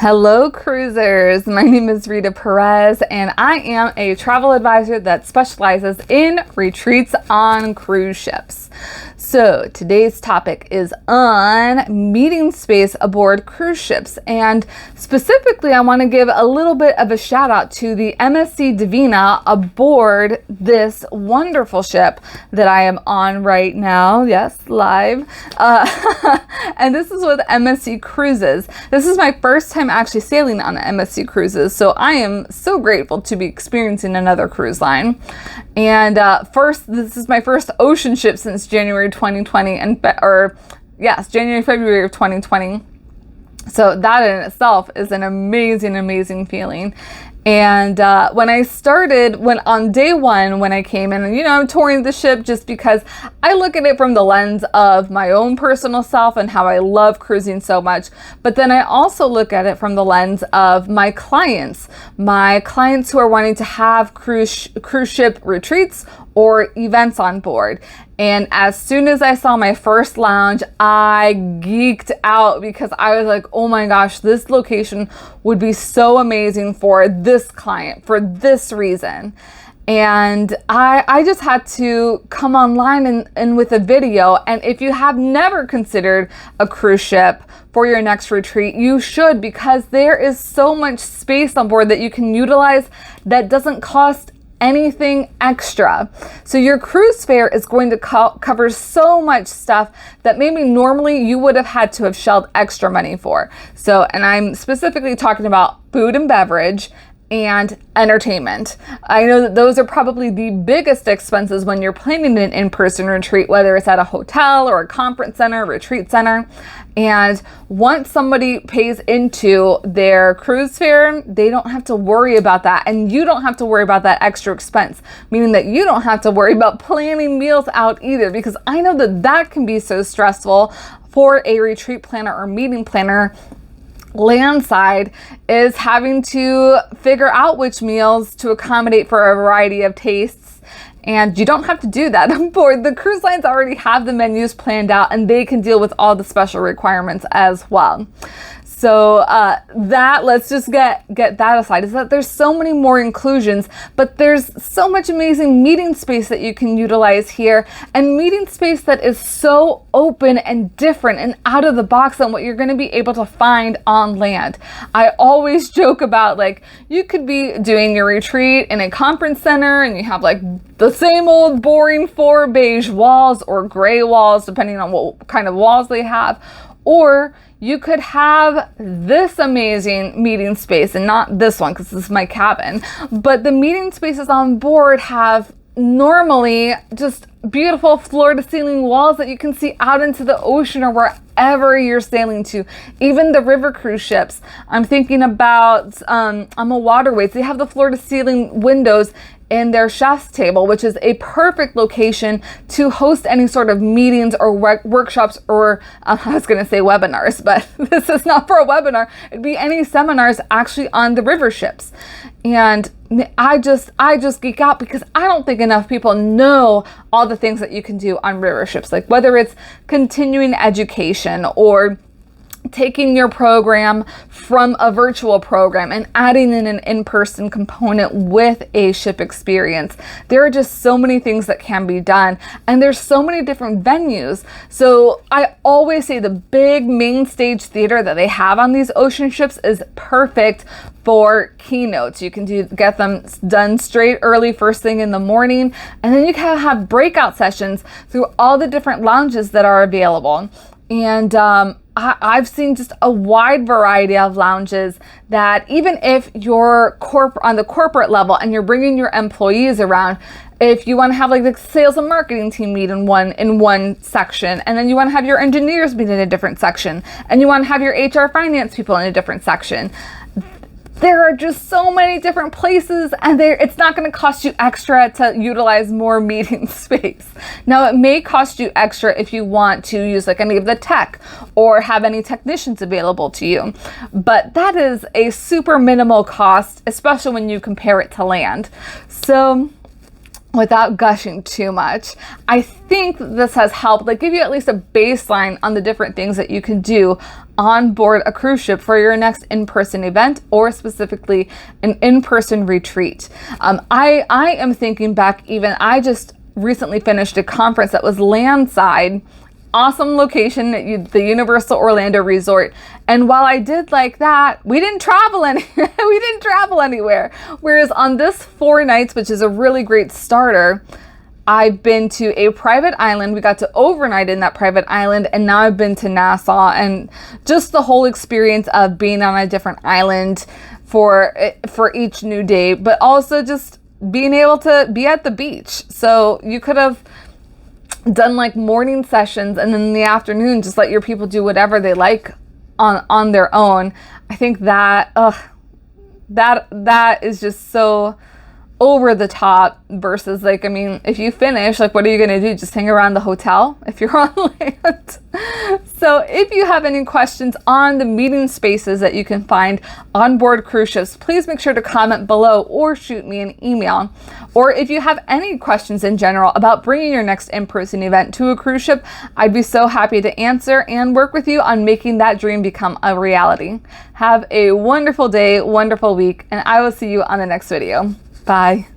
Hello, cruisers. My name is Rita Perez, and I am a travel advisor that specializes in retreats on cruise ships. So today's topic is on meeting space aboard cruise ships, and specifically I want to give a little bit of a shout out to the MSC Divina aboard this wonderful ship that I am on right now. Yes, live. And this is with MSC Cruises. This is my first time actually sailing on MSC Cruises, so I am so grateful to be experiencing another cruise line. And this is my first ocean ship since January 2020, February of 2020. So that in itself is an amazing feeling. And when on day one, when I came in, and I'm touring the ship just because I look at it from the lens of my own personal self and how I love cruising so much. But then I also look at it from the lens of my clients who are wanting to have cruise ship retreats or events on board. And as soon as I saw my first lounge, I geeked out because I was like, oh my gosh, this location would be so amazing for this client for this reason. And I just had to come online and with a video. And if you have never considered a cruise ship for your next retreat, you should, because there is so much space on board that you can utilize that doesn't cost anything extra. So your cruise fare is going to cover so much stuff that maybe normally you would have had to have shelled extra money for. So, and I'm specifically talking about food and beverage and entertainment. I know that those are probably the biggest expenses when you're planning an in-person retreat, whether it's at a hotel or a conference center, retreat center. And once somebody pays into their cruise fare, they don't have to worry about that. And you don't have to worry about that extra expense, meaning that you don't have to worry about planning meals out either, because I know that that can be so stressful for a retreat planner or meeting planner. Landside is having to figure out which meals to accommodate for a variety of tastes. And you don't have to do that on board. The cruise lines already have the menus planned out, and they can deal with all the special requirements as well. So let's just get that aside, is that there's so many more inclusions, but there's so much amazing meeting space that you can utilize here, and meeting space that is so open and different and out of the box than what you're going to be able to find on land. I always joke about, like, you could be doing your retreat in a conference center and you have like the same old boring floor, beige walls or gray walls, depending on what kind of walls they have, or you could have this amazing meeting space, and not this one because this is my cabin, but the meeting spaces on board have normally just beautiful floor to ceiling walls that you can see out into the ocean or wherever you're sailing to. Even the river cruise ships, I'm thinking about waterways, they have the floor to ceiling windows in their chef's table, which is a perfect location to host any sort of meetings or workshops, or I was going to say webinars, but this is not for a webinar. It'd be any seminars actually on the river ships. And I just geek out because I don't think enough people know all the things that you can do on river ships, like whether it's continuing education or taking your program from a virtual program and adding in an in-person component with a ship experience. There are just so many things that can be done, and there's so many different venues. So I always say the big main stage theater that they have on these ocean ships is perfect for keynotes. You can get them done straight early first thing in the morning, and then you can have breakout sessions through all the different lounges that are available. And I've seen just a wide variety of lounges that even if you're on the corporate level and you're bringing your employees around, if you want to have like the sales and marketing team meet in one section, and then you want to have your engineers meet in a different section, and you want to have your HR finance people in a different section, there are just so many different places, and it's not going to cost you extra to utilize more meeting space. Now, it may cost you extra if you want to use like any of the tech or have any technicians available to you, but that is a super minimal cost, especially when you compare it to land. So without gushing too much. I think this has helped, like, give you at least a baseline on the different things that you can do on board a cruise ship for your next in-person event, or specifically an in-person retreat. I am thinking back, even I just recently finished a conference that was landside, awesome location at the Universal Orlando Resort. And while I did like that, we didn't travel anywhere. Whereas on this 4 nights, which is a really great starter, I've been to a private island. We got to overnight in that private island, and now I've been to Nassau, and just the whole experience of being on a different island for each new day, but also just being able to be at the beach. So you could have done like morning sessions, and then in the afternoon just let your people do whatever they like on their own. I think that that is just so over the top, versus, like, I mean, if you finish, like, what are you going to do? Just hang around the hotel if you're on land? So if you have any questions on the meeting spaces that you can find on board cruise ships, please make sure to comment below or shoot me an email. Or if you have any questions in general about bringing your next in-person event to a cruise ship, I'd be so happy to answer and work with you on making that dream become a reality. Have a wonderful day, wonderful week, and I will see you on the next video. Bye.